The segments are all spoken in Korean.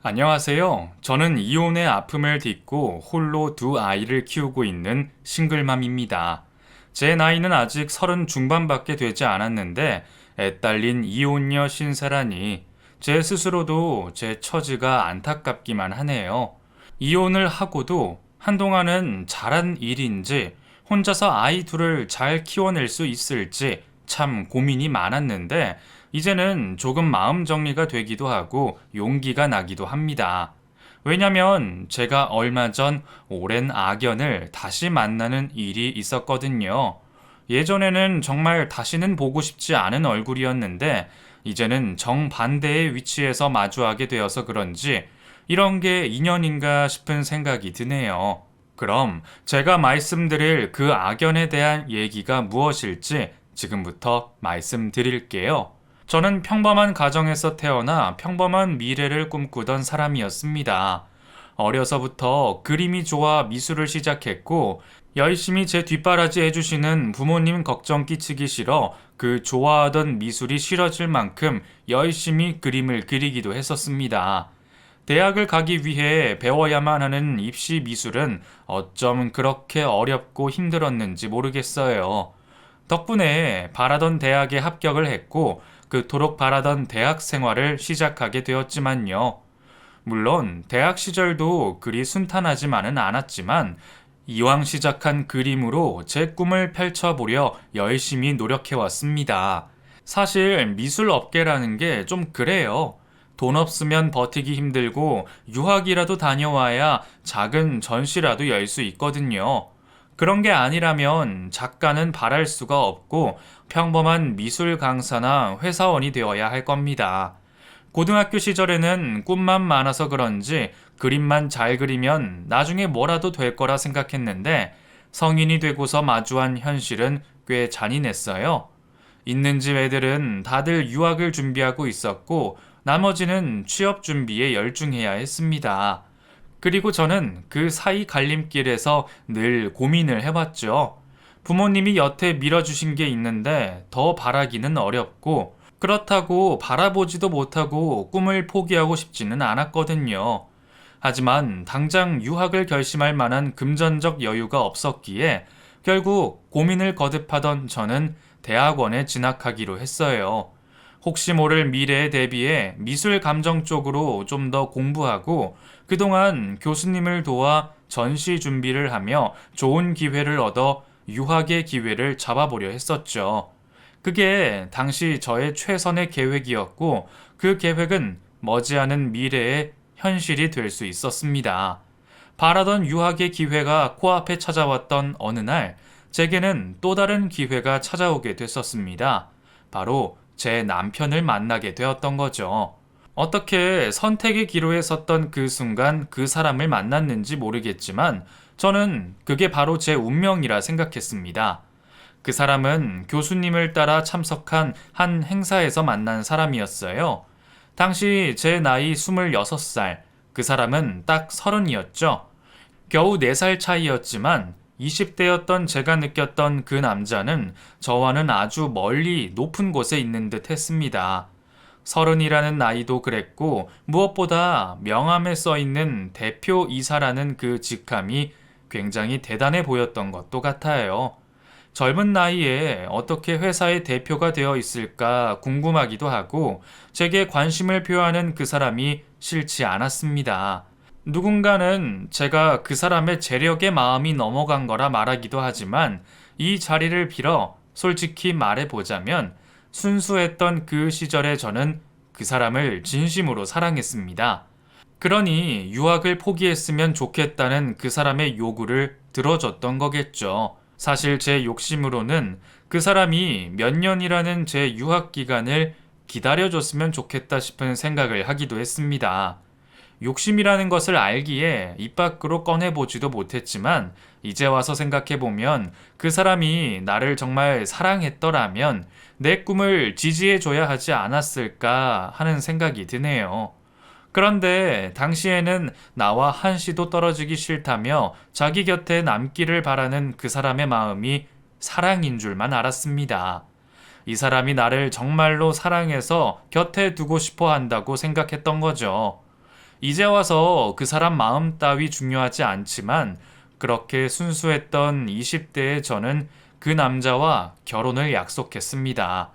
안녕하세요. 저는 이혼의 아픔을 딛고 홀로 두 아이를 키우고 있는 싱글맘입니다. 제 나이는 아직 30 중반밖에 되지 않았는데 애딸린 이혼녀 신세라니 제 스스로도 제 처지가 안타깝기만 하네요. 이혼을 하고도 한동안은 잘한 일인지 혼자서 아이 둘을 잘 키워낼 수 있을지 참 고민이 많았는데 이제는 조금 마음 정리가 되기도 하고 용기가 나기도 합니다. 왜냐면 제가 얼마 전 오랜 악연을 다시 만나는 일이 있었거든요. 예전에는 정말 다시는 보고 싶지 않은 얼굴이었는데 이제는 정반대의 위치에서 마주하게 되어서 그런지 이런 게 인연인가 싶은 생각이 드네요. 그럼 제가 말씀드릴 그 악연에 대한 얘기가 무엇일지 지금부터 말씀드릴게요. 저는 평범한 가정에서 태어나 평범한 미래를 꿈꾸던 사람이었습니다. 어려서부터 그림이 좋아 미술을 시작했고, 열심히 제 뒷바라지 해주시는 부모님 걱정 끼치기 싫어 그 좋아하던 미술이 싫어질 만큼 열심히 그림을 그리기도 했었습니다. 대학을 가기 위해 배워야만 하는 입시 미술은 어쩜 그렇게 어렵고 힘들었는지 모르겠어요. 덕분에 바라던 대학에 합격을 했고 그토록 바라던 대학 생활을 시작하게 되었지만요. 물론 대학 시절도 그리 순탄하지만은 않았지만 이왕 시작한 그림으로 제 꿈을 펼쳐보려 열심히 노력해왔습니다. 사실 미술 업계라는 게 좀 그래요. 돈 없으면 버티기 힘들고 유학이라도 다녀와야 작은 전시라도 열 수 있거든요. 그런 게 아니라면 작가는 바랄 수가 없고 평범한 미술 강사나 회사원이 되어야 할 겁니다. 고등학교 시절에는 꿈만 많아서 그런지 그림만 잘 그리면 나중에 뭐라도 될 거라 생각했는데 성인이 되고서 마주한 현실은 꽤 잔인했어요. 있는 집 애들은 다들 유학을 준비하고 있었고 나머지는 취업 준비에 열중해야 했습니다. 그리고 저는 그 사이 갈림길에서 늘 고민을 해왔죠. 부모님이 여태 밀어주신 게 있는데 더 바라기는 어렵고 그렇다고 바라보지도 못하고 꿈을 포기하고 싶지는 않았거든요. 하지만 당장 유학을 결심할 만한 금전적 여유가 없었기에 결국 고민을 거듭하던 저는 대학원에 진학하기로 했어요. 혹시 모를 미래에 대비해 미술 감정 쪽으로 좀 더 공부하고 그동안 교수님을 도와 전시 준비를 하며 좋은 기회를 얻어 유학의 기회를 잡아보려 했었죠. 그게 당시 저의 최선의 계획이었고 그 계획은 머지않은 미래에 현실이 될 수 있었습니다. 바라던 유학의 기회가 코앞에 찾아왔던 어느 날 제게는 또 다른 기회가 찾아오게 됐었습니다. 바로 제 남편을 만나게 되었던 거죠. 어떻게 선택의 기로에 섰던 그 순간 그 사람을 만났는지 모르겠지만 저는 그게 바로 제 운명이라 생각했습니다. 그 사람은 교수님을 따라 참석한 한 행사에서 만난 사람이었어요. 당시 제 나이 26살, 그 사람은 딱 30이었죠. 겨우 4살 차이였지만 20대였던 제가 느꼈던 그 남자는 저와는 아주 멀리 높은 곳에 있는 듯 했습니다. 30이라는 나이도 그랬고 무엇보다 명함에 써 있는 대표 이사라는 그 직함이 굉장히 대단해 보였던 것도 같아요. 젊은 나이에 어떻게 회사의 대표가 되어 있을까 궁금하기도 하고 제게 관심을 표하는 그 사람이 싫지 않았습니다. 누군가는 제가 그 사람의 재력에 마음이 넘어간 거라 말하기도 하지만 이 자리를 빌어 솔직히 말해보자면 순수했던 그 시절에 저는 그 사람을 진심으로 사랑했습니다. 그러니 유학을 포기했으면 좋겠다는 그 사람의 요구를 들어줬던 거겠죠. 사실 제 욕심으로는 그 사람이 몇 년이라는 제 유학 기간을 기다려줬으면 좋겠다 싶은 생각을 하기도 했습니다. 욕심이라는 것을 알기에 입 밖으로 꺼내보지도 못했지만 이제 와서 생각해보면 그 사람이 나를 정말 사랑했더라면 내 꿈을 지지해줘야 하지 않았을까 하는 생각이 드네요. 그런데 당시에는 나와 한시도 떨어지기 싫다며 자기 곁에 남기를 바라는 그 사람의 마음이 사랑인 줄만 알았습니다. 이 사람이 나를 정말로 사랑해서 곁에 두고 싶어 한다고 생각했던 거죠. 이제 와서 그 사람 마음 따위 중요하지 않지만 그렇게 순수했던 20대의 저는 그 남자와 결혼을 약속했습니다.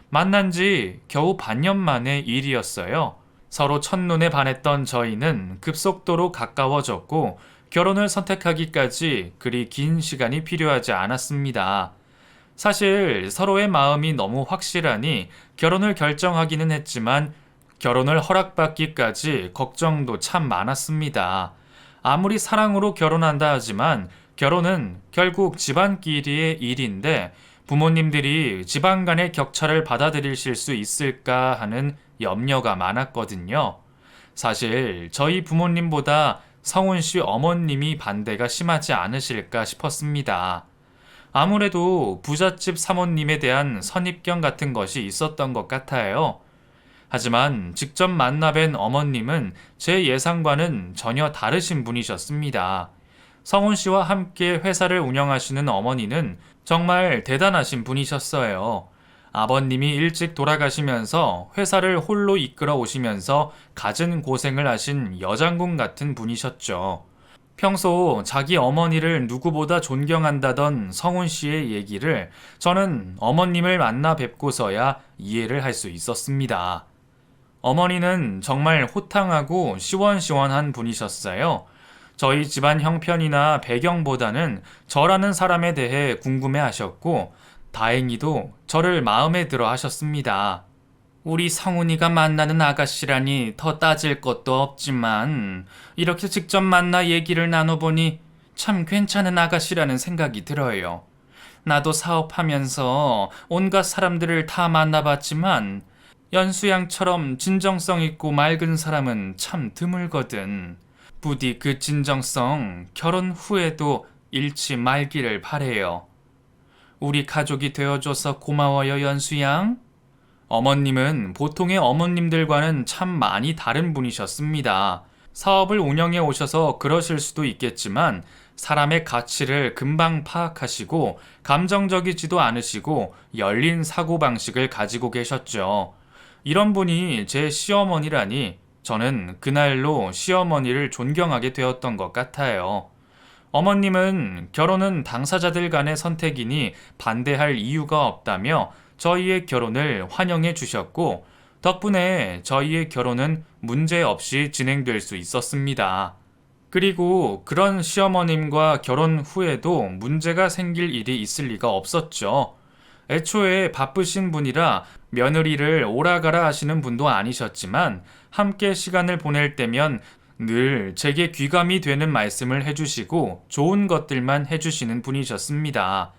만난 지 겨우 반년 만의 일이었어요. 서로 첫눈에 반했던 저희는 급속도로 가까워졌고 결혼을 선택하기까지 그리 긴 시간이 필요하지 않았습니다. 사실 서로의 마음이 너무 확실하니 결혼을 결정하기는 했지만 결혼을 허락받기까지 걱정도 참 많았습니다. 아무리 사랑으로 결혼한다 하지만 결혼은 결국 집안끼리의 일인데 부모님들이 집안 간의 격차를 받아들이실 수 있을까 하는 염려가 많았거든요. 사실 저희 부모님보다 성훈 씨 어머님이 반대가 심하지 않으실까 싶었습니다. 아무래도 부잣집 사모님에 대한 선입견 같은 것이 있었던 것 같아요. 하지만 직접 만나뵌 어머님은 제 예상과는 전혀 다르신 분이셨습니다. 성훈 씨와 함께 회사를 운영하시는 어머니는 정말 대단하신 분이셨어요. 아버님이 일찍 돌아가시면서 회사를 홀로 이끌어 오시면서 갖은 고생을 하신 여장군 같은 분이셨죠. 평소 자기 어머니를 누구보다 존경한다던 성훈 씨의 얘기를 저는 어머님을 만나 뵙고서야 이해를 할 수 있었습니다. 어머니는 정말 호탕하고 시원시원한 분이셨어요. 저희 집안 형편이나 배경보다는 저라는 사람에 대해 궁금해 하셨고, 다행히도 저를 마음에 들어 하셨습니다. 우리 성훈이가 만나는 아가씨라니 더 따질 것도 없지만, 이렇게 직접 만나 얘기를 나눠보니 참 괜찮은 아가씨라는 생각이 들어요. 나도 사업하면서 온갖 사람들을 다 만나봤지만, 연수양처럼 진정성 있고 맑은 사람은 참 드물거든. 부디 그 진정성 결혼 후에도 잃지 말기를 바래요. 우리 가족이 되어줘서 고마워요, 연수양. 어머님은 보통의 어머님들과는 참 많이 다른 분이셨습니다. 사업을 운영해 오셔서 그러실 수도 있겠지만 사람의 가치를 금방 파악하시고 감정적이지도 않으시고 열린 사고방식을 가지고 계셨죠. 이런 분이 제 시어머니라니 저는 그날로 시어머니를 존경하게 되었던 것 같아요. 어머님은 결혼은 당사자들 간의 선택이니 반대할 이유가 없다며 저희의 결혼을 환영해 주셨고 덕분에 저희의 결혼은 문제없이 진행될 수 있었습니다. 그리고 그런 시어머님과 결혼 후에도 문제가 생길 일이 있을 리가 없었죠. 애초에 바쁘신 분이라 며느리를 오라가라 하시는 분도 아니셨지만 함께 시간을 보낼 때면 늘 제게 귀감이 되는 말씀을 해주시고 좋은 것들만 해주시는 분이셨습니다.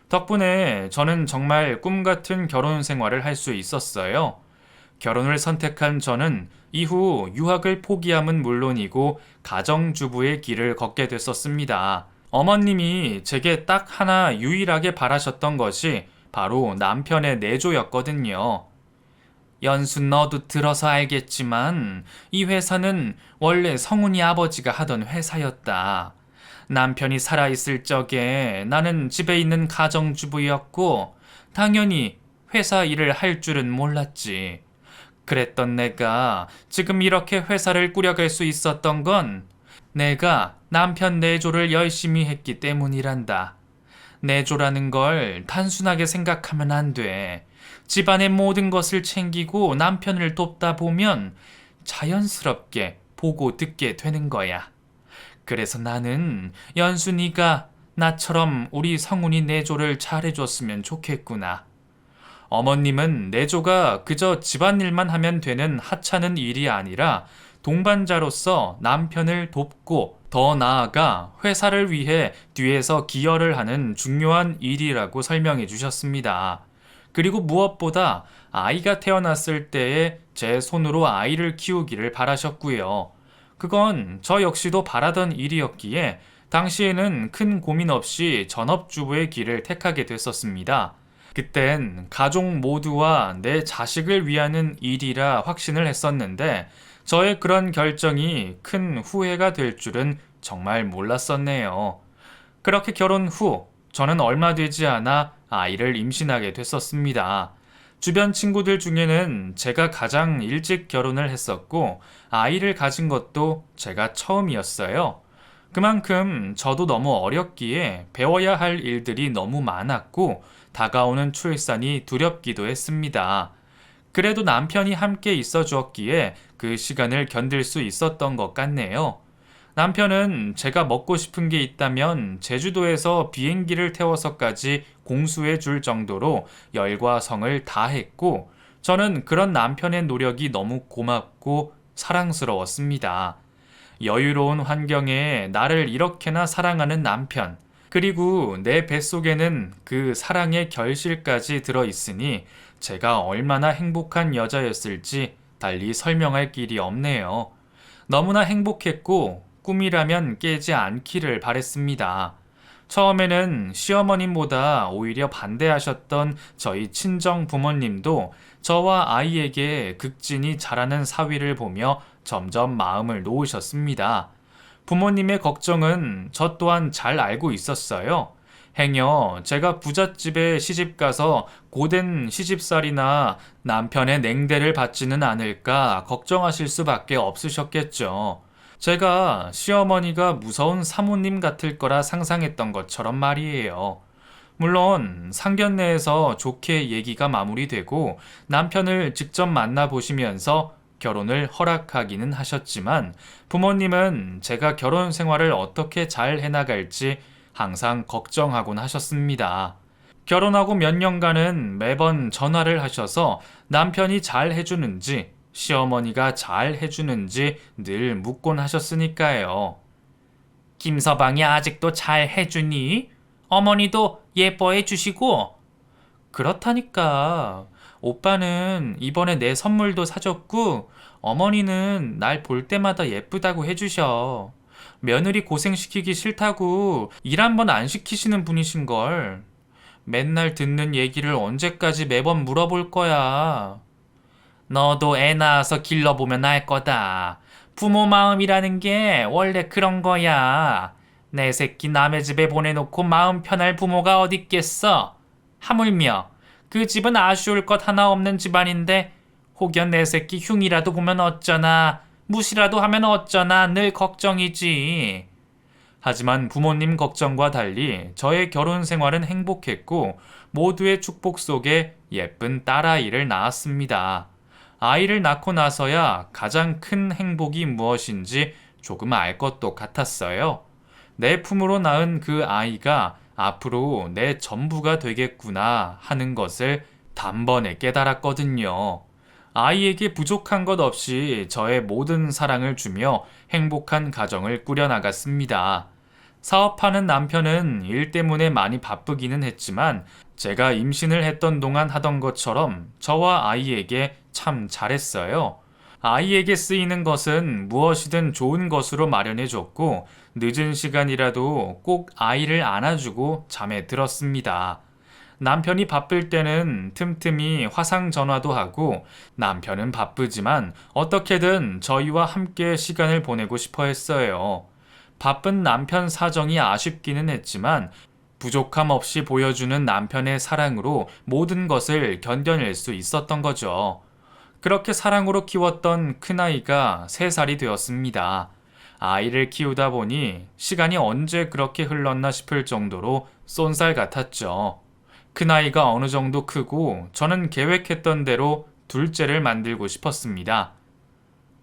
덕분에 저는 정말 꿈같은 결혼 생활을 할 수 있었어요. 결혼을 선택한 저는 이후 유학을 포기함은 물론이고 가정주부의 길을 걷게 됐었습니다. 어머님이 제게 딱 하나 유일하게 바라셨던 것이 바로 남편의 내조였거든요. 연수 너도 들어서 알겠지만 이 회사는 원래 성훈이 아버지가 하던 회사였다. 남편이 살아있을 적에 나는 집에 있는 가정주부였고 당연히 회사 일을 할 줄은 몰랐지. 그랬던 내가 지금 이렇게 회사를 꾸려갈 수 있었던 건 내가 남편 내조를 열심히 했기 때문이란다. 내조라는 걸 단순하게 생각하면 안 돼. 집안의 모든 것을 챙기고 남편을 돕다 보면 자연스럽게 보고 듣게 되는 거야. 그래서 나는 연순이가 나처럼 우리 성훈이 내조를 잘해줬으면 좋겠구나. 어머님은 내조가 그저 집안일만 하면 되는 하찮은 일이 아니라 동반자로서 남편을 돕고 더 나아가 회사를 위해 뒤에서 기여를 하는 중요한 일이라고 설명해 주셨습니다. 그리고 무엇보다 아이가 태어났을 때에 제 손으로 아이를 키우기를 바라셨고요. 그건 저 역시도 바라던 일이었기에 당시에는 큰 고민 없이 전업주부의 길을 택하게 됐었습니다. 그땐 가족 모두와 내 자식을 위하는 일이라 확신을 했었는데 저의 그런 결정이 큰 후회가 될 줄은 정말 몰랐었네요. 그렇게 결혼 후 저는 얼마 되지 않아 아이를 임신하게 됐었습니다. 주변 친구들 중에는 제가 가장 일찍 결혼을 했었고, 아이를 가진 것도 제가 처음이었어요. 그만큼 저도 너무 어렸기에 배워야 할 일들이 너무 많았고, 다가오는 출산이 두렵기도 했습니다. 그래도 남편이 함께 있어 주었기에 그 시간을 견딜 수 있었던 것 같네요. 남편은 제가 먹고 싶은 게 있다면 제주도에서 비행기를 태워서까지 공수해 줄 정도로 열과 성을 다했고, 저는 그런 남편의 노력이 너무 고맙고 사랑스러웠습니다. 여유로운 환경에 나를 이렇게나 사랑하는 남편, 그리고 내 뱃속에는 그 사랑의 결실까지 들어 있으니 제가 얼마나 행복한 여자였을지 달리 설명할 길이 없네요. 너무나 행복했고 꿈이라면 깨지 않기를 바랬습니다. 처음에는 시어머님보다 오히려 반대하셨던 저희 친정 부모님도 저와 아이에게 극진히 자라는 사위를 보며 점점 마음을 놓으셨습니다. 부모님의 걱정은 저 또한 잘 알고 있었어요. 행여 제가 부잣집에 시집가서 고된 시집살이나 남편의 냉대를 받지는 않을까 걱정하실 수밖에 없으셨겠죠. 제가 시어머니가 무서운 사모님 같을 거라 상상했던 것처럼 말이에요. 물론 상견례에서 좋게 얘기가 마무리되고 남편을 직접 만나보시면서 결혼을 허락하기는 하셨지만 부모님은 제가 결혼 생활을 어떻게 잘 해나갈지 항상 걱정하곤 하셨습니다. 결혼하고 몇 년간은 매번 전화를 하셔서 남편이 잘 해주는지 시어머니가 잘 해주는지 늘 묻곤 하셨으니까요. 김서방이 아직도 잘 해주니? 어머니도 예뻐해 주시고? 그렇다니까. 오빠는 이번에 내 선물도 사줬고, 어머니는 날 볼 때마다 예쁘다고 해주셔. 며느리 고생시키기 싫다고 일 한 번 안 시키시는 분이신걸. 맨날 듣는 얘기를 언제까지 매번 물어볼 거야. 너도 애 낳아서 길러보면 알 거다. 부모 마음이라는 게 원래 그런 거야. 내 새끼 남의 집에 보내놓고 마음 편할 부모가 어딨겠어. 하물며 그 집은 아쉬울 것 하나 없는 집안인데 혹여 내 새끼 흉이라도 보면 어쩌나, 무시라도 하면 어쩌나 늘 걱정이지. 하지만 부모님 걱정과 달리 저의 결혼 생활은 행복했고 모두의 축복 속에 예쁜 딸아이를 낳았습니다. 아이를 낳고 나서야 가장 큰 행복이 무엇인지 조금 알 것도 같았어요. 내 품으로 낳은 그 아이가 앞으로 내 전부가 되겠구나 하는 것을 단번에 깨달았거든요. 아이에게 부족한 것 없이 저의 모든 사랑을 주며 행복한 가정을 꾸려나갔습니다. 사업하는 남편은 일 때문에 많이 바쁘기는 했지만 제가 임신을 했던 동안 하던 것처럼 저와 아이에게 참 잘했어요. 아이에게 쓰이는 것은 무엇이든 좋은 것으로 마련해줬고 늦은 시간이라도 꼭 아이를 안아주고 잠에 들었습니다. 남편이 바쁠 때는 틈틈이 화상 전화도 하고 남편은 바쁘지만 어떻게든 저희와 함께 시간을 보내고 싶어 했어요. 바쁜 남편 사정이 아쉽기는 했지만 부족함 없이 보여주는 남편의 사랑으로 모든 것을 견뎌낼 수 있었던 거죠. 그렇게 사랑으로 키웠던 큰아이가 3살이 되었습니다. 아이를 키우다 보니 시간이 언제 그렇게 흘렀나 싶을 정도로 쏜살 같았죠. 큰아이가 어느 정도 크고 저는 계획했던 대로 둘째를 만들고 싶었습니다.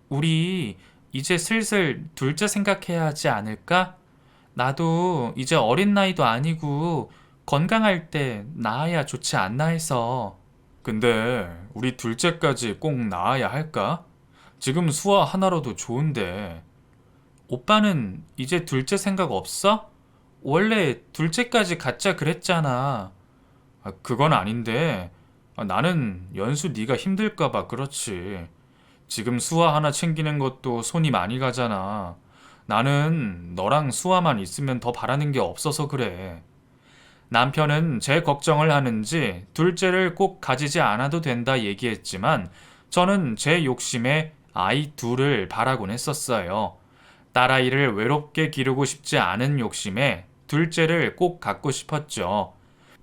우리 이제 슬슬 둘째 생각해야 하지 않을까? 나도 이제 어린 나이도 아니고 건강할 때 낳아야 좋지 않나 해서. 근데 우리 둘째까지 꼭 낳아야 할까? 지금 수아 하나로도 좋은데. 오빠는 이제 둘째 생각 없어? 원래 둘째까지 갖자 그랬잖아. 그건 아닌데 나는 연수 네가 힘들까 봐 그렇지. 지금 수아 하나 챙기는 것도 손이 많이 가잖아. 나는 너랑 수아만 있으면 더 바라는 게 없어서 그래. 남편은 제 걱정을 하는지 둘째를 꼭 가지지 않아도 된다 얘기했지만 저는 제 욕심에 아이 둘을 바라곤 했었어요. 딸아이를 외롭게 기르고 싶지 않은 욕심에 둘째를 꼭 갖고 싶었죠.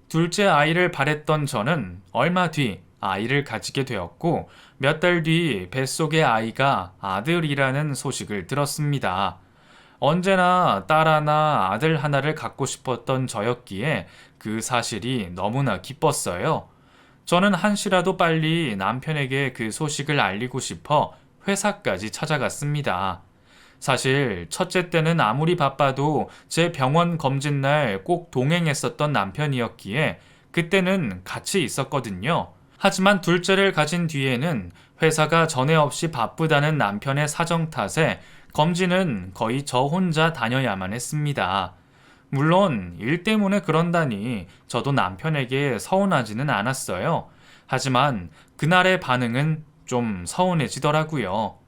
둘째 아이를 바랬던 저는 얼마 뒤 아이를 가지게 되었고 몇 달 뒤 뱃속의 아이가 아들이라는 소식을 들었습니다. 언제나 딸 하나, 아들 하나를 갖고 싶었던 저였기에 그 사실이 너무나 기뻤어요. 저는 한시라도 빨리 남편에게 그 소식을 알리고 싶어 회사까지 찾아갔습니다. 사실 첫째 때는 아무리 바빠도 제 병원 검진 날 꼭 동행했었던 남편이었기에 그때는 같이 있었거든요. 하지만 둘째를 가진 뒤에는 회사가 전에 없이 바쁘다는 남편의 사정 탓에 검진은 거의 저 혼자 다녀야만 했습니다. 물론 일 때문에 그런다니 저도 남편에게 서운하지는 않았어요. 하지만 그날의 반응은 좀 서운해지더라고요.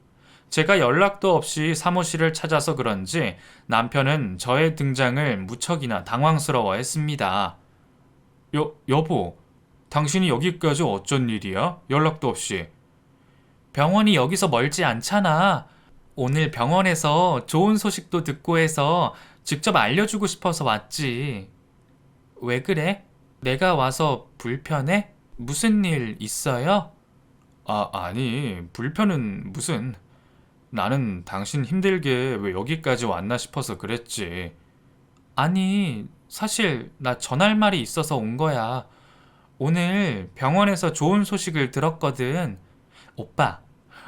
제가 연락도 없이 사무실을 찾아서 그런지 남편은 저의 등장을 무척이나 당황스러워 했습니다. 여보, 당신이 여기까지 어쩐 일이야? 연락도 없이. 병원이 여기서 멀지 않잖아. 오늘 병원에서 좋은 소식도 듣고 해서 직접 알려주고 싶어서 왔지. 왜 그래? 내가 와서 불편해? 무슨 일 있어요? 아니, 불편은 무슨. 나는 당신 힘들게 왜 여기까지 왔나 싶어서 그랬지. 아니, 사실 나 전할 말이 있어서 온 거야. 오늘 병원에서 좋은 소식을 들었거든. 오빠,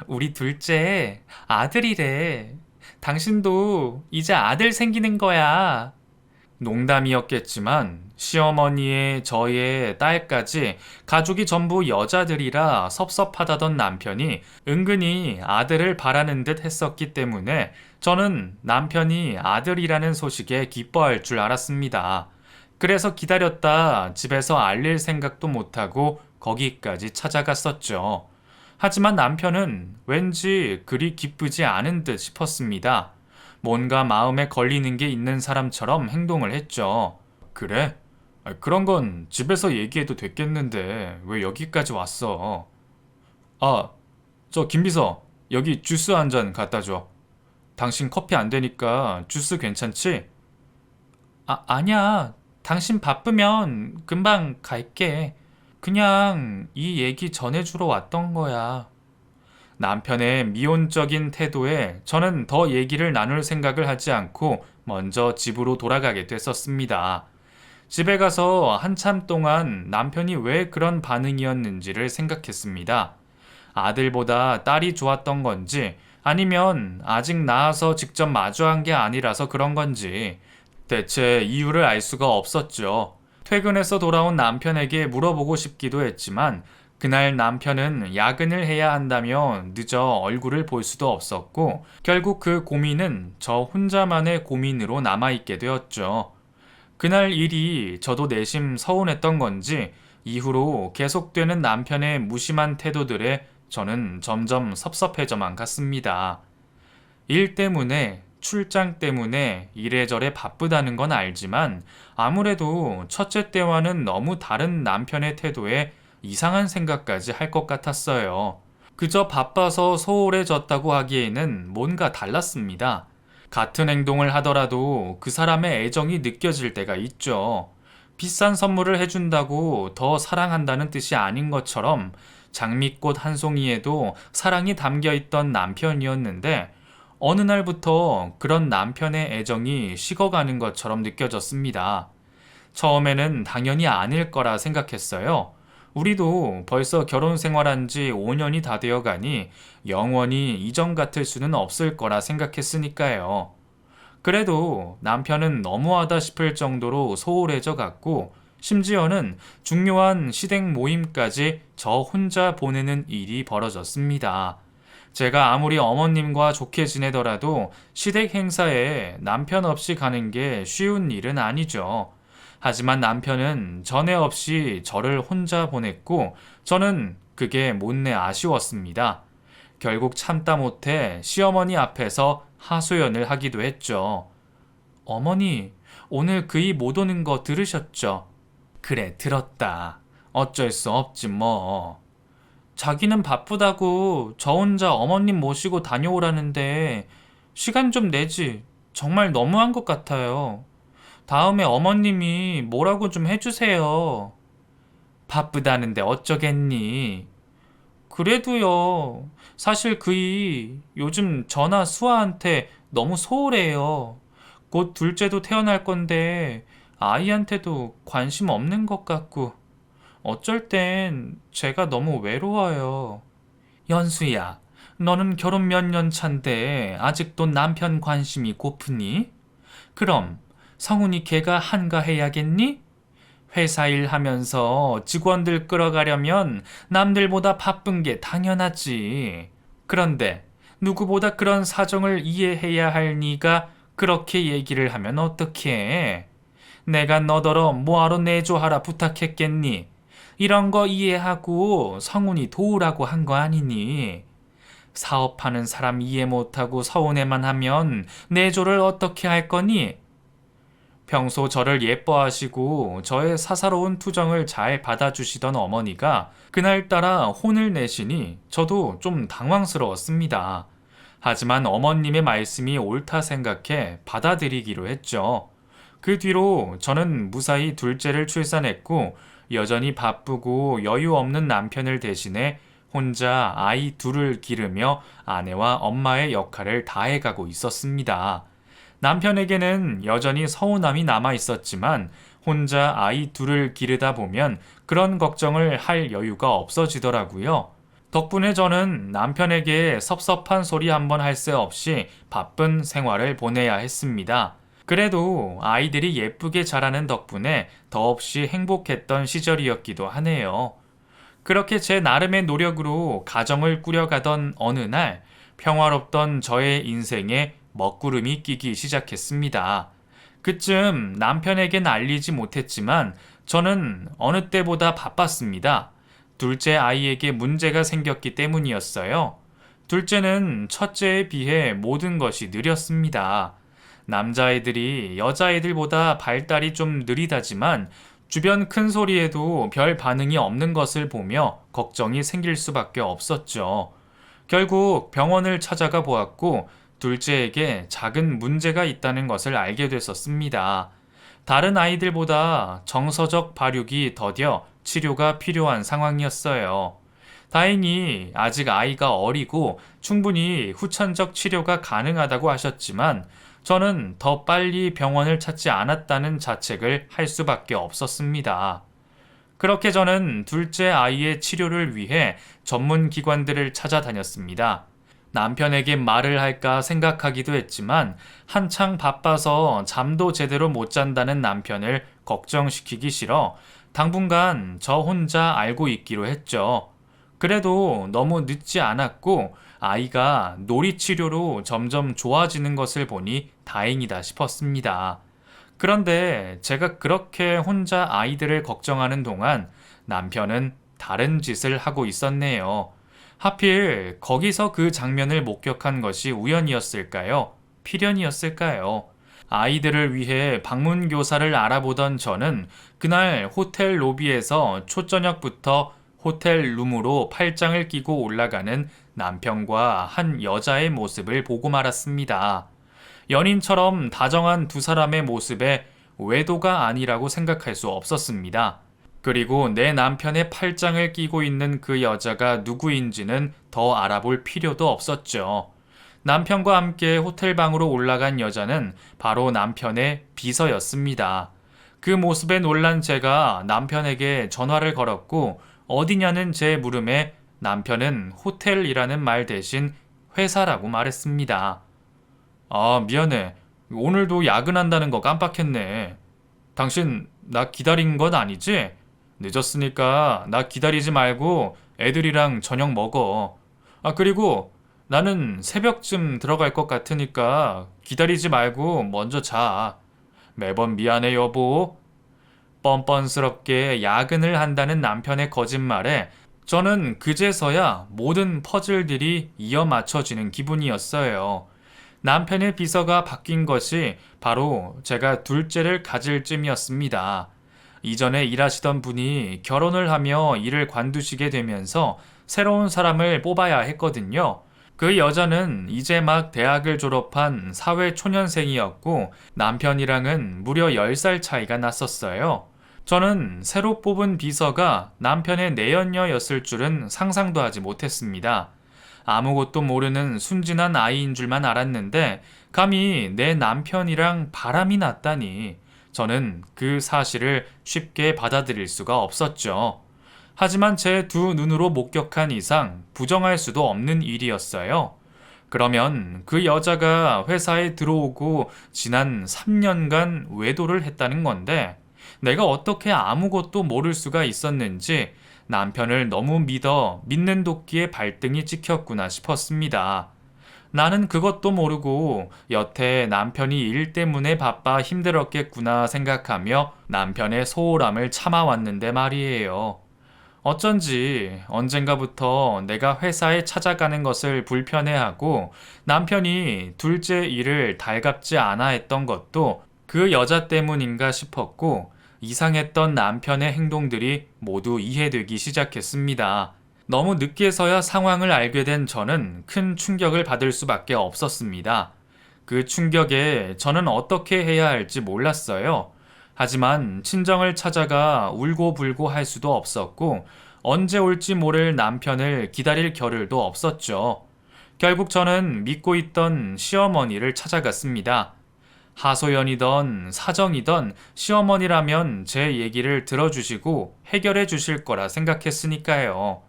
우리 둘째 아들이래. 당신도 이제 아들 생기는 거야. 농담이었겠지만 시어머니의 저의 딸까지 가족이 전부 여자들이라 섭섭하다던 남편이 은근히 아들을 바라는 듯 했었기 때문에 저는 남편이 아들이라는 소식에 기뻐할 줄 알았습니다. 그래서 기다렸다 집에서 알릴 생각도 못하고 거기까지 찾아갔었죠. 하지만 남편은 왠지 그리 기쁘지 않은 듯 싶었습니다. 뭔가 마음에 걸리는 게 있는 사람처럼 행동을 했죠. 그래? 그런 건 집에서 얘기해도 됐겠는데 왜 여기까지 왔어? 저 김비서, 여기 주스 한 잔 갖다 줘. 당신 커피 안 되니까 주스 괜찮지? 아니야. 당신 바쁘면 금방 갈게. 그냥 이 얘기 전해주러 왔던 거야. 남편의 미온적인 태도에 저는 더 얘기를 나눌 생각을 하지 않고 먼저 집으로 돌아가게 됐었습니다. 집에 가서 한참 동안 남편이 왜 그런 반응이었는지를 생각했습니다. 아들보다 딸이 좋았던 건지 아니면 아직 낳아서 직접 마주한 게 아니라서 그런 건지 대체 이유를 알 수가 없었죠. 퇴근해서 돌아온 남편에게 물어보고 싶기도 했지만 그날 남편은 야근을 해야 한다며 늦어 얼굴을 볼 수도 없었고 결국 그 고민은 저 혼자만의 고민으로 남아있게 되었죠. 그날 일이 저도 내심 서운했던 건지 이후로 계속되는 남편의 무심한 태도들에 저는 점점 섭섭해져만 갔습니다. 일 때문에 출장 때문에 이래저래 바쁘다는 건 알지만 아무래도 첫째 때와는 너무 다른 남편의 태도에 이상한 생각까지 할 것 같았어요. 그저 바빠서 소홀해졌다고 하기에는 뭔가 달랐습니다. 같은 행동을 하더라도 그 사람의 애정이 느껴질 때가 있죠. 비싼 선물을 해준다고 더 사랑한다는 뜻이 아닌 것처럼 장미꽃 한 송이에도 사랑이 담겨 있던 남편이었는데 어느 날부터 그런 남편의 애정이 식어가는 것처럼 느껴졌습니다. 처음에는 당연히 아닐 거라 생각했어요. 우리도 벌써 결혼 생활한 지 5년이 다 되어 가니 영원히 이전 같을 수는 없을 거라 생각했으니까요. 그래도 남편은 너무하다 싶을 정도로 소홀해져 갔고, 심지어는 중요한 시댁 모임까지 저 혼자 보내는 일이 벌어졌습니다. 제가 아무리 어머님과 좋게 지내더라도 시댁 행사에 남편 없이 가는 게 쉬운 일은 아니죠. 하지만 남편은 전에 없이 저를 혼자 보냈고 저는 그게 못내 아쉬웠습니다. 결국 참다 못해 시어머니 앞에서 하소연을 하기도 했죠. 어머니, 오늘 그이 못 오는 거 들으셨죠? 그래, 들었다. 어쩔 수 없지 뭐. 자기는 바쁘다고 저 혼자 어머님 모시고 다녀오라는데 시간 좀 내지. 정말 너무한 것 같아요. 다음에 어머님이 뭐라고 좀 해주세요. 바쁘다는데 어쩌겠니? 그래도요. 사실 그이 요즘 저나 수아한테 너무 소홀해요. 곧 둘째도 태어날 건데 아이한테도 관심 없는 것 같고 어쩔 땐 제가 너무 외로워요. 연수야, 너는 결혼 몇 년 차인데 아직도 남편 관심이 고프니? 그럼 성훈이 걔가 한가해야겠니? 회사 일 하면서 직원들 끌어가려면 남들보다 바쁜 게 당연하지. 그런데 누구보다 그런 사정을 이해해야 할 네가 그렇게 얘기를 하면 어떡해? 내가 너더러 뭐하러 내조하라 부탁했겠니? 이런 거 이해하고 성훈이 도우라고 한 거 아니니? 사업하는 사람 이해 못하고 서운해만 하면 내조를 어떻게 할 거니? 평소 저를 예뻐하시고 저의 사사로운 투정을 잘 받아주시던 어머니가 그날따라 혼을 내시니 저도 좀 당황스러웠습니다. 하지만 어머님의 말씀이 옳다 생각해 받아들이기로 했죠. 그 뒤로 저는 무사히 둘째를 출산했고 여전히 바쁘고 여유 없는 남편을 대신해 혼자 아이 둘을 기르며 아내와 엄마의 역할을 다해가고 있었습니다. 남편에게는 여전히 서운함이 남아 있었지만 혼자 아이 둘을 기르다 보면 그런 걱정을 할 여유가 없어지더라고요. 덕분에 저는 남편에게 섭섭한 소리 한번 할 새 없이 바쁜 생활을 보내야 했습니다. 그래도 아이들이 예쁘게 자라는 덕분에 더없이 행복했던 시절이었기도 하네요. 그렇게 제 나름의 노력으로 가정을 꾸려가던 어느 날 평화롭던 저의 인생에 먹구름이 끼기 시작했습니다. 그쯤 남편에겐 알리지 못했지만 저는 어느 때보다 바빴습니다. 둘째 아이에게 문제가 생겼기 때문이었어요. 둘째는 첫째에 비해 모든 것이 느렸습니다. 남자애들이 여자애들보다 발달이 좀 느리다지만 주변 큰 소리에도 별 반응이 없는 것을 보며 걱정이 생길 수밖에 없었죠. 결국 병원을 찾아가 보았고 둘째에게 작은 문제가 있다는 것을 알게 됐었습니다. 다른 아이들보다 정서적 발육이 더뎌 치료가 필요한 상황이었어요. 다행히 아직 아이가 어리고 충분히 후천적 치료가 가능하다고 하셨지만 저는 더 빨리 병원을 찾지 않았다는 자책을 할 수밖에 없었습니다. 그렇게 저는 둘째 아이의 치료를 위해 전문 기관들을 찾아다녔습니다. 남편에게 말을 할까 생각하기도 했지만 한창 바빠서 잠도 제대로 못 잔다는 남편을 걱정시키기 싫어 당분간 저 혼자 알고 있기로 했죠. 그래도 너무 늦지 않았고 아이가 놀이치료로 점점 좋아지는 것을 보니 다행이다 싶었습니다. 그런데 제가 그렇게 혼자 아이들을 걱정하는 동안 남편은 다른 짓을 하고 있었네요. 하필 거기서 그 장면을 목격한 것이 우연이었을까요? 필연이었을까요? 아이들을 위해 방문 교사를 알아보던 저는 그날 호텔 로비에서 초저녁부터 호텔 룸으로 팔짱을 끼고 올라가는 남편과 한 여자의 모습을 보고 말았습니다. 연인처럼 다정한 두 사람의 모습에 외도가 아니라고 생각할 수 없었습니다. 그리고 내 남편의 팔짱을 끼고 있는 그 여자가 누구인지는 더 알아볼 필요도 없었죠. 남편과 함께 호텔방으로 올라간 여자는 바로 남편의 비서였습니다. 그 모습에 놀란 제가 남편에게 전화를 걸었고 어디냐는 제 물음에 남편은 호텔이라는 말 대신 회사라고 말했습니다. 아, 미안해. 오늘도 야근한다는 거 깜빡했네. 당신 나 기다린 건 아니지? 늦었으니까 나 기다리지 말고 애들이랑 저녁 먹어. 아, 그리고 나는 새벽쯤 들어갈 것 같으니까 기다리지 말고 먼저 자. 매번 미안해, 여보. 뻔뻔스럽게 야근을 한다는 남편의 거짓말에 저는 그제서야 모든 퍼즐들이 이어 맞춰지는 기분이었어요. 남편의 비서가 바뀐 것이 바로 제가 둘째를 가질 쯤이었습니다. 이전에 일하시던 분이 결혼을 하며 일을 관두시게 되면서 새로운 사람을 뽑아야 했거든요. 그 여자는 이제 막 대학을 졸업한 사회 초년생이었고 남편이랑은 무려 10살 차이가 났었어요. 저는 새로 뽑은 비서가 남편의 내연녀였을 줄은 상상도 하지 못했습니다. 아무것도 모르는 순진한 아이인 줄만 알았는데 감히 내 남편이랑 바람이 났다니 저는 그 사실을 쉽게 받아들일 수가 없었죠. 하지만 제 두 눈으로 목격한 이상 부정할 수도 없는 일이었어요. 그러면 그 여자가 회사에 들어오고 지난 3년간 외도를 했다는 건데 내가 어떻게 아무것도 모를 수가 있었는지 남편을 너무 믿어 믿는 도끼에 발등이 찍혔구나 싶었습니다. 나는 그것도 모르고 여태 남편이 일 때문에 바빠 힘들었겠구나 생각하며 남편의 소홀함을 참아왔는데 말이에요. 어쩐지 언젠가부터 내가 회사에 찾아가는 것을 불편해하고 남편이 둘째 일을 달갑지 않아 했던 것도 그 여자 때문인가 싶었고 이상했던 남편의 행동들이 모두 이해되기 시작했습니다. 너무 늦게서야 상황을 알게 된 저는 큰 충격을 받을 수밖에 없었습니다. 그 충격에 저는 어떻게 해야 할지 몰랐어요. 하지만 친정을 찾아가 울고불고 할 수도 없었고 언제 올지 모를 남편을 기다릴 겨를도 없었죠. 결국 저는 믿고 있던 시어머니를 찾아갔습니다. 하소연이던 사정이던 시어머니라면 제 얘기를 들어주시고 해결해 주실 거라 생각했으니까요.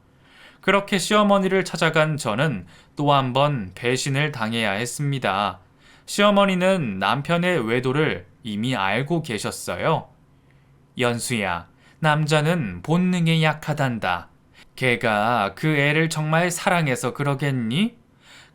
그렇게 시어머니를 찾아간 저는 또 한 번 배신을 당해야 했습니다. 시어머니는 남편의 외도를 이미 알고 계셨어요. 연수야, 남자는 본능에 약하단다. 걔가 그 애를 정말 사랑해서 그러겠니?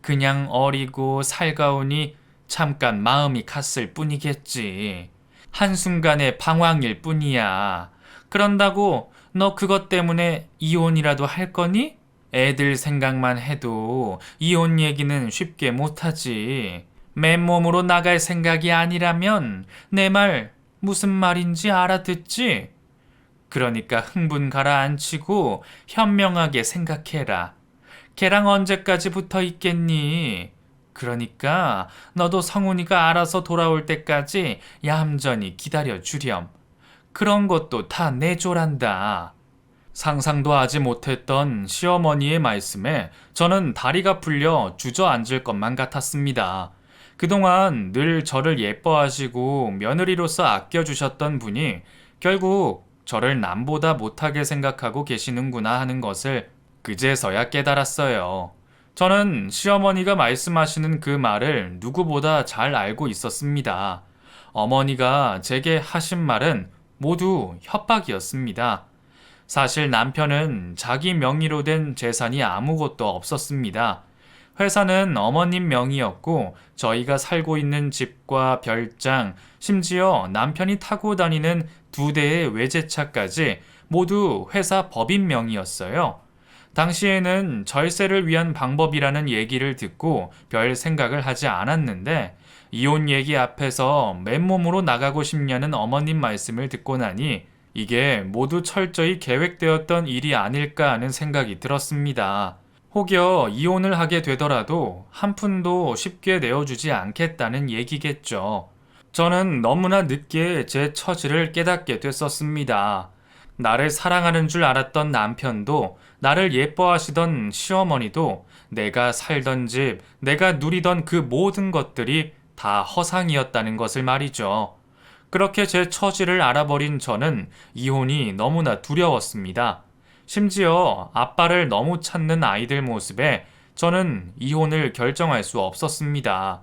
그냥 어리고 살가우니 잠깐 마음이 갔을 뿐이겠지. 한순간의 방황일 뿐이야. 그런다고 너 그것 때문에 이혼이라도 할 거니? 애들 생각만 해도 이혼 얘기는 쉽게 못하지. 맨몸으로 나갈 생각이 아니라면 내 말 무슨 말인지 알아듣지? 그러니까 흥분 가라앉히고 현명하게 생각해라. 걔랑 언제까지 붙어 있겠니? 그러니까 너도 성훈이가 알아서 돌아올 때까지 얌전히 기다려 주렴. 그런 것도 다 내조란다. 상상도 하지 못했던 시어머니의 말씀에 저는 다리가 풀려 주저앉을 것만 같았습니다. 그동안 늘 저를 예뻐하시고 며느리로서 아껴주셨던 분이 결국 저를 남보다 못하게 생각하고 계시는구나 하는 것을 그제서야 깨달았어요. 저는 시어머니가 말씀하시는 그 말을 누구보다 잘 알고 있었습니다. 어머니가 제게 하신 말은 모두 협박이었습니다. 사실 남편은 자기 명의로 된 재산이 아무것도 없었습니다. 회사는 어머님 명의였고 저희가 살고 있는 집과 별장, 심지어 남편이 타고 다니는 2대의 외제차까지 모두 회사 법인 명의였어요. 당시에는 절세를 위한 방법이라는 얘기를 듣고 별 생각을 하지 않았는데 이혼 얘기 앞에서 맨몸으로 나가고 싶냐는 어머님 말씀을 듣고 나니 이게 모두 철저히 계획되었던 일이 아닐까 하는 생각이 들었습니다. 혹여 이혼을 하게 되더라도 한 푼도 쉽게 내어주지 않겠다는 얘기겠죠. 저는 너무나 늦게 제 처지를 깨닫게 됐었습니다. 나를 사랑하는 줄 알았던 남편도 나를 예뻐하시던 시어머니도 내가 살던 집, 내가 누리던 그 모든 것들이 다 허상이었다는 것을 말이죠. 그렇게 제 처지를 알아버린 저는 이혼이 너무나 두려웠습니다. 심지어 아빠를 너무 찾는 아이들 모습에 저는 이혼을 결정할 수 없었습니다.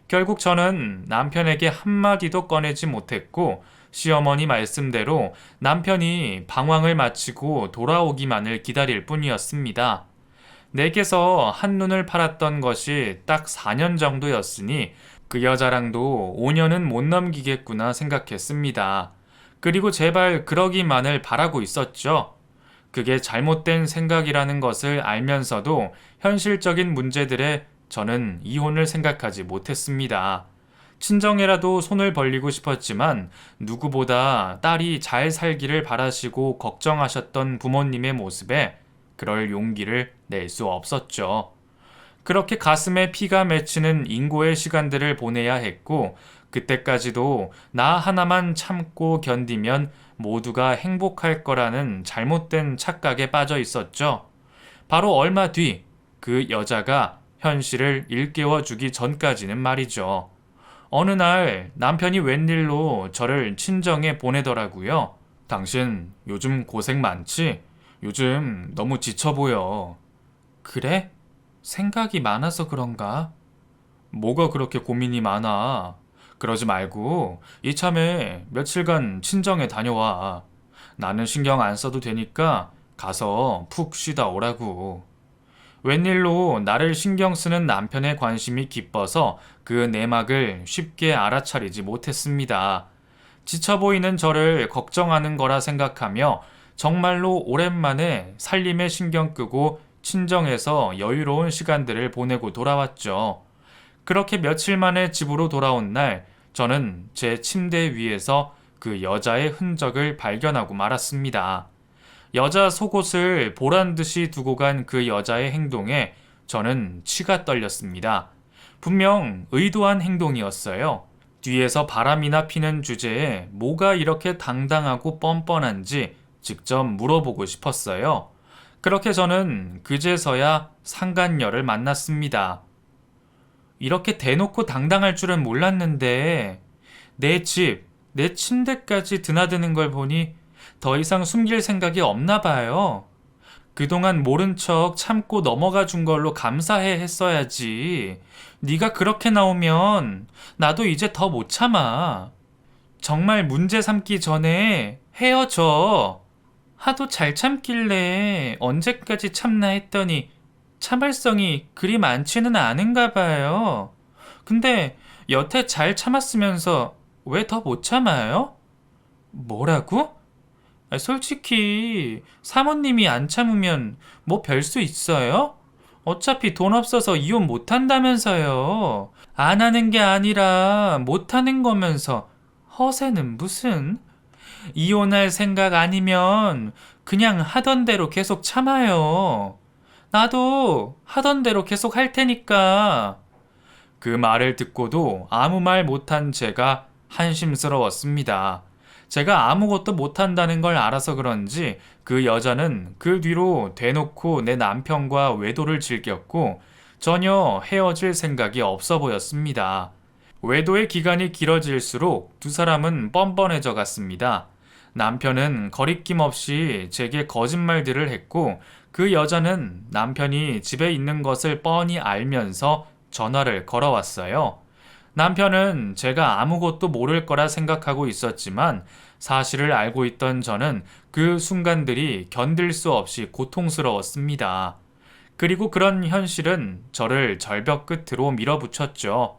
결국 저는 남편에게 한마디도 꺼내지 못했고 시어머니 말씀대로 남편이 방황을 마치고 돌아오기만을 기다릴 뿐이었습니다. 내게서 한눈을 팔았던 것이 딱 4년 정도였으니 그 여자랑도 5년은 못 넘기겠구나 생각했습니다. 그리고 제발 그러기만을 바라고 있었죠. 그게 잘못된 생각이라는 것을 알면서도 현실적인 문제들에 저는 이혼을 생각하지 못했습니다. 친정에라도 손을 벌리고 싶었지만 누구보다 딸이 잘 살기를 바라시고 걱정하셨던 부모님의 모습에 그럴 용기를 낼 수 없었죠. 그렇게 가슴에 피가 맺히는 인고의 시간들을 보내야 했고 그때까지도 나 하나만 참고 견디면 모두가 행복할 거라는 잘못된 착각에 빠져 있었죠. 바로 얼마 뒤 그 여자가 현실을 일깨워 주기 전까지는 말이죠. 어느 날 남편이 웬일로 저를 친정에 보내더라고요. 당신 요즘 고생 많지? 요즘 너무 지쳐 보여. 그래? 생각이 많아서 그런가? 뭐가 그렇게 고민이 많아? 그러지 말고 이참에 며칠간 친정에 다녀와. 나는 신경 안 써도 되니까 가서 푹 쉬다 오라고. 웬일로 나를 신경 쓰는 남편의 관심이 기뻐서 그 내막을 쉽게 알아차리지 못했습니다. 지쳐 보이는 저를 걱정하는 거라 생각하며 정말로 오랜만에 살림에 신경 끄고 친정에서 여유로운 시간들을 보내고 돌아왔죠. 그렇게 며칠 만에 집으로 돌아온 날, 저는 제 침대 위에서 그 여자의 흔적을 발견하고 말았습니다. 여자 속옷을 보란 듯이 두고 간 그 여자의 행동에 저는 치가 떨렸습니다. 분명 의도한 행동이었어요. 뒤에서 바람이나 피는 주제에 뭐가 이렇게 당당하고 뻔뻔한지 직접 물어보고 싶었어요. 그렇게 저는 그제서야 상간녀를 만났습니다. 이렇게 대놓고 당당할 줄은 몰랐는데 내 집, 내 침대까지 드나드는 걸 보니 더 이상 숨길 생각이 없나 봐요. 그동안 모른 척 참고 넘어가 준 걸로 감사해 했어야지. 네가 그렇게 나오면 나도 이제 더 못 참아. 정말 문제 삼기 전에 헤어져. 하도 잘 참길래 언제까지 참나 했더니 참을성이 그리 많지는 않은가 봐요. 근데 여태 잘 참았으면서 왜 더 못 참아요? 뭐라고? 솔직히 사모님이 안 참으면 뭐 별 수 있어요? 어차피 돈 없어서 이혼 못 한다면서요. 안 하는 게 아니라 못 하는 거면서 허세는 무슨? 이혼할 생각 아니면 그냥 하던 대로 계속 참아요. 나도 하던 대로 계속 할 테니까. 그 말을 듣고도 아무 말 못한 제가 한심스러웠습니다. 제가 아무것도 못한다는 걸 알아서 그런지 그 여자는 그 뒤로 대놓고 내 남편과 외도를 즐겼고 전혀 헤어질 생각이 없어 보였습니다. 외도의 기간이 길어질수록 두 사람은 뻔뻔해져 갔습니다. 남편은 거리낌 없이 제게 거짓말들을 했고 그 여자는 남편이 집에 있는 것을 뻔히 알면서 전화를 걸어왔어요. 남편은 제가 아무것도 모를 거라 생각하고 있었지만 사실을 알고 있던 저는 그 순간들이 견딜 수 없이 고통스러웠습니다. 그리고 그런 현실은 저를 절벽 끝으로 밀어붙였죠.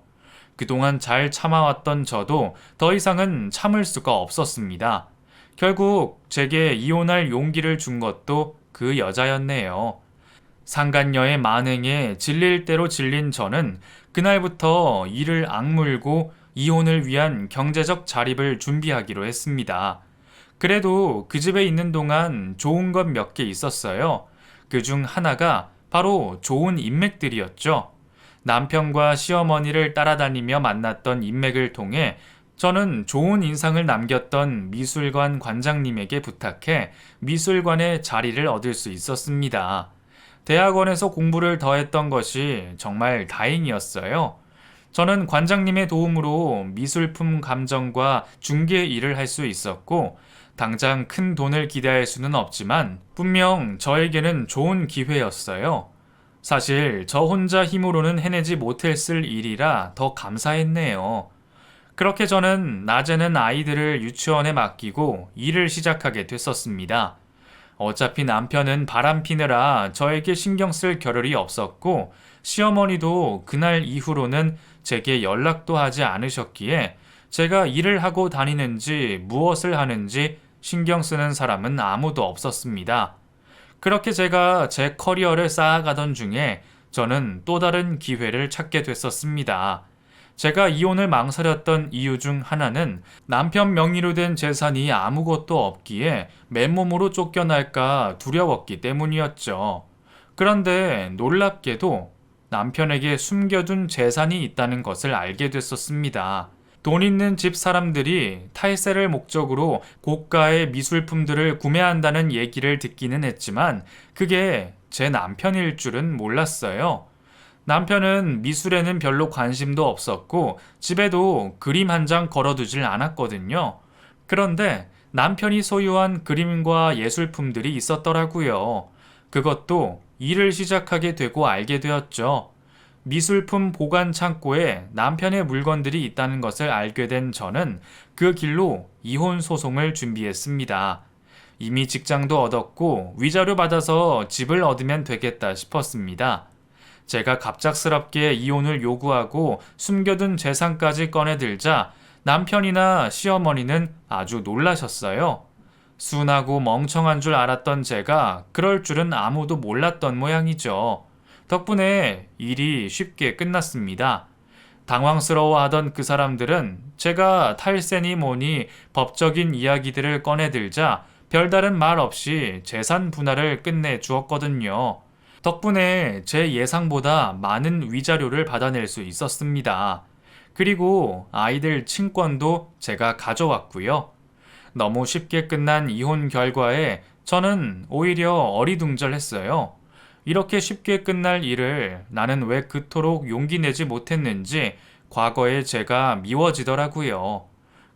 그동안 잘 참아왔던 저도 더 이상은 참을 수가 없었습니다. 결국 제게 이혼할 용기를 준 것도 그 여자였네요. 상간녀의 만행에 질릴 대로 질린 저는 그날부터 이를 악물고 이혼을 위한 경제적 자립을 준비하기로 했습니다. 그래도 그 집에 있는 동안 좋은 것 몇 개 있었어요. 그 중 하나가 바로 좋은 인맥들이었죠. 남편과 시어머니를 따라다니며 만났던 인맥을 통해 저는 좋은 인상을 남겼던 미술관 관장님에게 부탁해 미술관의 자리를 얻을 수 있었습니다. 대학원에서 공부를 더 했던 것이 정말 다행이었어요. 저는 관장님의 도움으로 미술품 감정과 중개 일을 할 수 있었고, 당장 큰 돈을 기대할 수는 없지만, 분명 저에게는 좋은 기회였어요. 사실 저 혼자 힘으로는 해내지 못했을 일이라 더 감사했네요. 그렇게 저는 낮에는 아이들을 유치원에 맡기고 일을 시작하게 됐었습니다. 어차피 남편은 바람 피느라 저에게 신경 쓸 겨를이 없었고 시어머니도 그날 이후로는 제게 연락도 하지 않으셨기에 제가 일을 하고 다니는지 무엇을 하는지 신경 쓰는 사람은 아무도 없었습니다. 그렇게 제가 제 커리어를 쌓아가던 중에 저는 또 다른 기회를 찾게 됐었습니다. 제가 이혼을 망설였던 이유 중 하나는 남편 명의로 된 재산이 아무것도 없기에 맨몸으로 쫓겨날까 두려웠기 때문이었죠. 그런데 놀랍게도 남편에게 숨겨둔 재산이 있다는 것을 알게 됐었습니다. 돈 있는 집 사람들이 탈세를 목적으로 고가의 미술품들을 구매한다는 얘기를 듣기는 했지만 그게 제 남편일 줄은 몰랐어요. 남편은 미술에는 별로 관심도 없었고 집에도 그림 한 장 걸어두질 않았거든요. 그런데 남편이 소유한 그림과 예술품들이 있었더라고요. 그것도 일을 시작하게 되고 알게 되었죠. 미술품 보관 창고에 남편의 물건들이 있다는 것을 알게 된 저는 그 길로 이혼 소송을 준비했습니다. 이미 직장도 얻었고 위자료 받아서 집을 얻으면 되겠다 싶었습니다. 제가 갑작스럽게 이혼을 요구하고 숨겨둔 재산까지 꺼내들자 남편이나 시어머니는 아주 놀라셨어요. 순하고 멍청한 줄 알았던 제가 그럴 줄은 아무도 몰랐던 모양이죠. 덕분에 일이 쉽게 끝났습니다. 당황스러워하던 그 사람들은 제가 탈세니 뭐니 법적인 이야기들을 꺼내들자 별다른 말 없이 재산 분할을 끝내 주었거든요. 덕분에 제 예상보다 많은 위자료를 받아낼 수 있었습니다. 그리고 아이들 친권도 제가 가져왔고요. 너무 쉽게 끝난 이혼 결과에 저는 오히려 어리둥절했어요. 이렇게 쉽게 끝날 일을 나는 왜 그토록 용기 내지 못했는지 과거에 제가 미워지더라고요.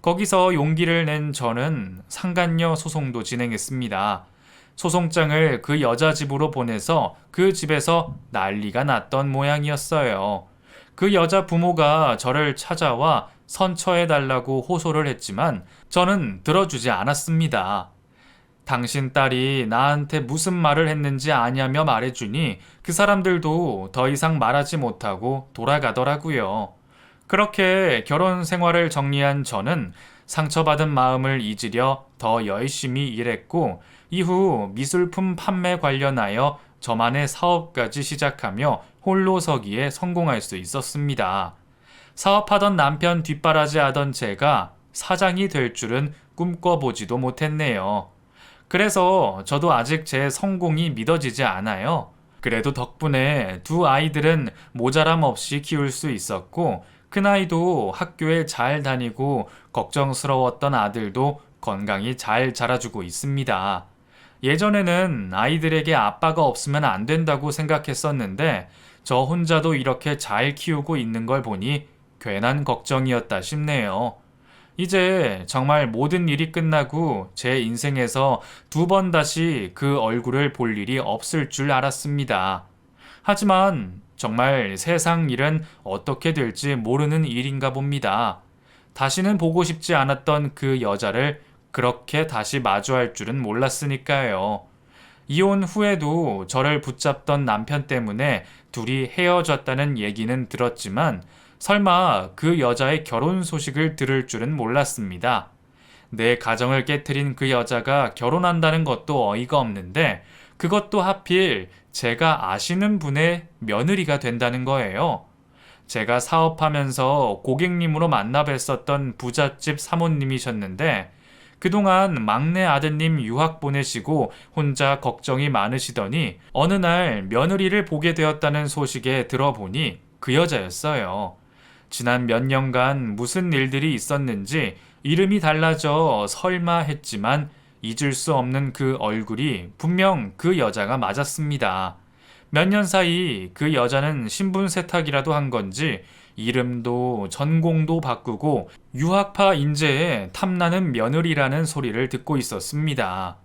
거기서 용기를 낸 저는 상간녀 소송도 진행했습니다. 소송장을 그 여자 집으로 보내서 그 집에서 난리가 났던 모양이었어요. 그 여자 부모가 저를 찾아와 선처해달라고 호소를 했지만 저는 들어주지 않았습니다. 당신 딸이 나한테 무슨 말을 했는지 아냐며 말해주니 그 사람들도 더 이상 말하지 못하고 돌아가더라고요. 그렇게 결혼 생활을 정리한 저는 상처받은 마음을 잊으려 더 열심히 일했고 이후 미술품 판매 관련하여 저만의 사업까지 시작하며 홀로 서기에 성공할 수 있었습니다. 사업하던 남편 뒷바라지 하던 제가 사장이 될 줄은 꿈꿔보지도 못했네요. 그래서 저도 아직 제 성공이 믿어지지 않아요. 그래도 덕분에 두 아이들은 모자람 없이 키울 수 있었고 큰아이도 학교에 잘 다니고 걱정스러웠던 아들도 건강히 잘 자라주고 있습니다. 예전에는 아이들에게 아빠가 없으면 안 된다고 생각했었는데 저 혼자도 이렇게 잘 키우고 있는 걸 보니 괜한 걱정이었다 싶네요. 이제 정말 모든 일이 끝나고 제 인생에서 두 번 다시 그 얼굴을 볼 일이 없을 줄 알았습니다. 하지만 정말 세상 일은 어떻게 될지 모르는 일인가 봅니다. 다시는 보고 싶지 않았던 그 여자를 그렇게 다시 마주할 줄은 몰랐으니까요. 이혼 후에도 저를 붙잡던 남편 때문에 둘이 헤어졌다는 얘기는 들었지만 설마 그 여자의 결혼 소식을 들을 줄은 몰랐습니다. 내 가정을 깨트린 그 여자가 결혼한다는 것도 어이가 없는데 그것도 하필 제가 아시는 분의 며느리가 된다는 거예요. 제가 사업하면서 고객님으로 만나 뵀었던 부잣집 사모님이셨는데 그동안 막내 아드님 유학 보내시고 혼자 걱정이 많으시더니 어느 날 며느리를 보게 되었다는 소식에 들어보니 그 여자였어요. 지난 몇 년간 무슨 일들이 있었는지 이름이 달라져 설마 했지만 잊을 수 없는 그 얼굴이 분명 그 여자가 맞았습니다. 몇 년 사이 그 여자는 신분 세탁이라도 한 건지 이름도 전공도 바꾸고 유학파 인재에 탐나는 며느리라는 소리를 듣고 있었습니다.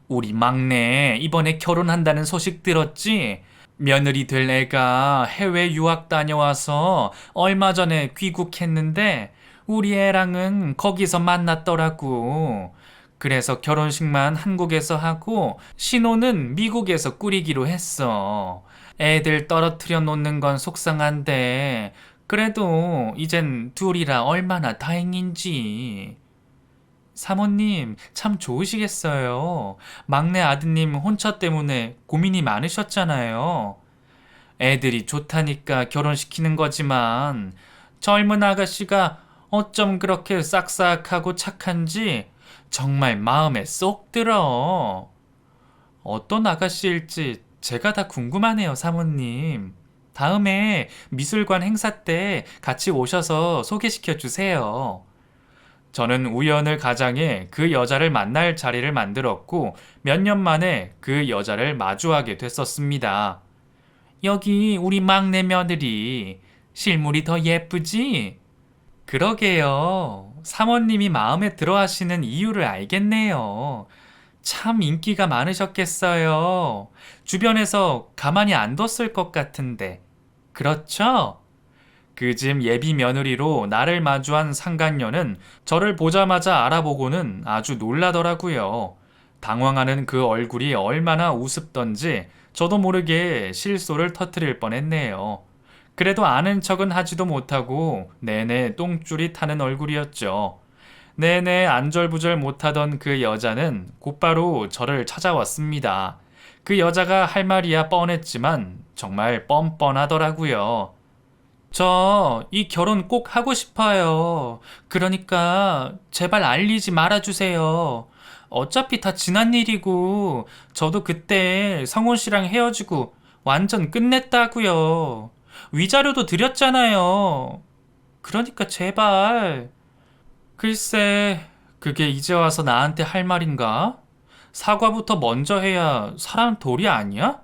우리 막내 이번에 결혼한다는 소식 들었지? 며느리 될 애가 해외 유학 다녀와서 얼마 전에 귀국했는데 우리 애랑은 거기서 만났더라고. 그래서 결혼식만 한국에서 하고 신혼은 미국에서 꾸리기로 했어. 애들 떨어뜨려 놓는 건 속상한데 그래도 이젠 둘이라 얼마나 다행인지. 사모님 참 좋으시겠어요. 막내 아드님 혼처 때문에 고민이 많으셨잖아요. 애들이 좋다니까 결혼시키는 거지만 젊은 아가씨가 어쩜 그렇게 싹싹하고 착한지 정말 마음에 쏙 들어. 어떤 아가씨일지 제가 다 궁금하네요, 사모님. 다음에 미술관 행사 때 같이 오셔서 소개시켜 주세요. 저는 우연을 가장해 그 여자를 만날 자리를 만들었고 몇 년 만에 그 여자를 마주하게 됐었습니다. 여기 우리 막내 며느리. 실물이 더 예쁘지? 그러게요. 사모님이 마음에 들어 하시는 이유를 알겠네요. 참 인기가 많으셨겠어요. 주변에서 가만히 안 뒀을 것 같은데. 그렇죠? 그즘 예비 며느리로 나를 마주한 상간녀는 저를 보자마자 알아보고는 아주 놀라더라고요. 당황하는 그 얼굴이 얼마나 우습던지 저도 모르게 실소를 터뜨릴 뻔했네요. 그래도 아는 척은 하지도 못하고 내내 똥줄이 타는 얼굴이었죠. 내내 안절부절 못하던 그 여자는 곧바로 저를 찾아왔습니다. 그 여자가 할 말이야 뻔했지만 정말 뻔뻔하더라고요. 저 이 결혼 꼭 하고 싶어요. 그러니까 제발 알리지 말아주세요. 어차피 다 지난 일이고 저도 그때 성훈 씨랑 헤어지고 완전 끝냈다고요. 위자료도 드렸잖아요. 그러니까 제발. 글쎄, 그게 이제 와서 나한테 할 말인가? 사과부터 먼저 해야 사람 도리 아니야?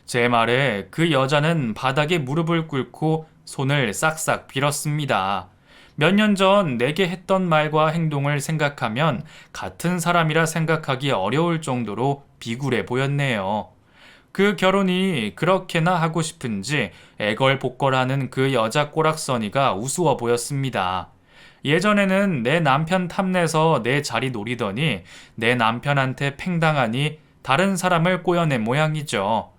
제 말에 그 여자는 바닥에 무릎을 꿇고 손을 싹싹 빌었습니다. 몇 년 전 내게 했던 말과 행동을 생각하면 같은 사람이라 생각하기 어려울 정도로 비굴해 보였네요. 그 결혼이 그렇게나 하고 싶은지 애걸복걸하는 그 여자 꼬락서니가 우스워 보였습니다. 예전에는 내 남편 탐내서 내 자리 노리더니 내 남편한테 팽당하니 다른 사람을 꼬여낸 모양이죠.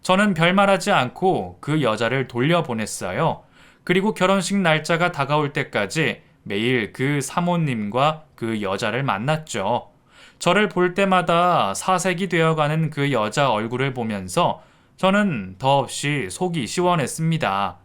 저는 별말하지 않고 그 여자를 돌려보냈어요. 그리고 결혼식 날짜가 다가올 때까지 매일 그 사모님과 그 여자를 만났죠. 저를 볼 때마다 사색이 되어가는 그 여자 얼굴을 보면서 저는 더없이 속이 시원했습니다.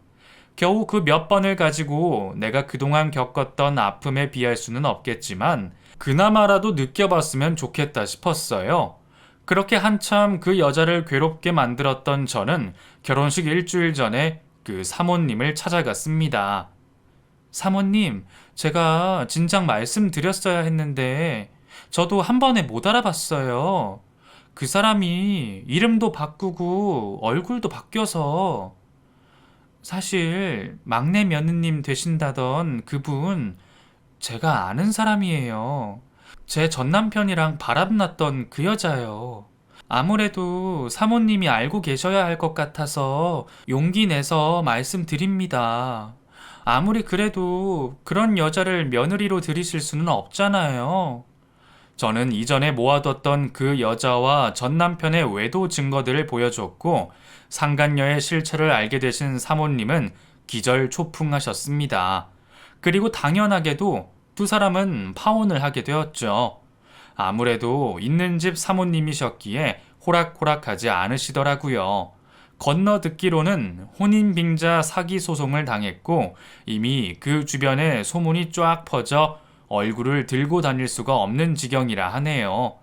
겨우 그 몇 번을 가지고 내가 그동안 겪었던 아픔에 비할 수는 없겠지만 그나마라도 느껴봤으면 좋겠다 싶었어요. 그렇게 한참 그 여자를 괴롭게 만들었던 저는 결혼식 일주일 전에 그 사모님을 찾아갔습니다. 사모님, 제가 진작 말씀드렸어야 했는데 저도 한 번에 못 알아봤어요. 그 사람이 이름도 바꾸고 얼굴도 바뀌어서 사실 막내 며느님 되신다던 그분 제가 아는 사람이에요. 제 전남편이랑 바람났던 그 여자요. 아무래도 사모님이 알고 계셔야 할 것 같아서 용기 내서 말씀드립니다. 아무리 그래도 그런 여자를 며느리로 들이실 수는 없잖아요. 저는 이전에 모아뒀던 그 여자와 전남편의 외도 증거들을 보여줬고 상간녀의 실체를 알게 되신 사모님은 기절초풍하셨습니다. 그리고 당연하게도 두 사람은 파혼을 하게 되었죠. 아무래도 있는 집 사모님이셨기에 호락호락하지 않으시더라고요. 건너 듣기로는 혼인빙자 사기 소송을 당했고 이미 그 주변에 소문이 쫙 퍼져 얼굴을 들고 다닐 수가 없는 지경이라 하네요.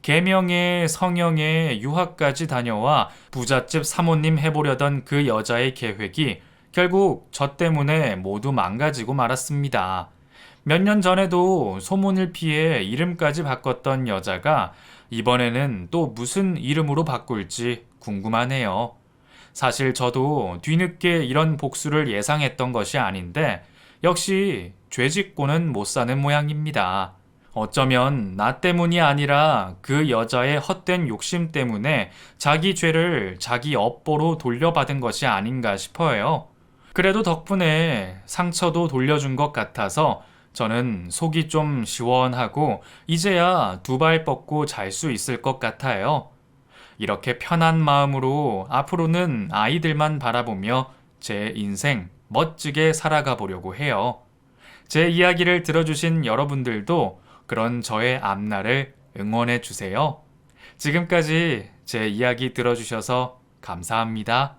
계명에 성형에 유학까지 다녀와 부잣집 사모님 해보려던 그 여자의 계획이 결국 저 때문에 모두 망가지고 말았습니다. 몇 년 전에도 소문을 피해 이름까지 바꿨던 여자가 이번에는 또 무슨 이름으로 바꿀지 궁금하네요. 사실 저도 뒤늦게 이런 복수를 예상했던 것이 아닌데 역시 죄짓고는 못 사는 모양입니다. 어쩌면 나 때문이 아니라 그 여자의 헛된 욕심 때문에 자기 죄를 자기 업보로 돌려받은 것이 아닌가 싶어요. 그래도 덕분에 상처도 돌려준 것 같아서 저는 속이 좀 시원하고 이제야 두 발 뻗고 잘 수 있을 것 같아요. 이렇게 편한 마음으로 앞으로는 아이들만 바라보며 제 인생 멋지게 살아가 보려고 해요. 제 이야기를 들어주신 여러분들도 그런 저의 앞날을 응원해 주세요. 지금까지 제 이야기 들어주셔서 감사합니다.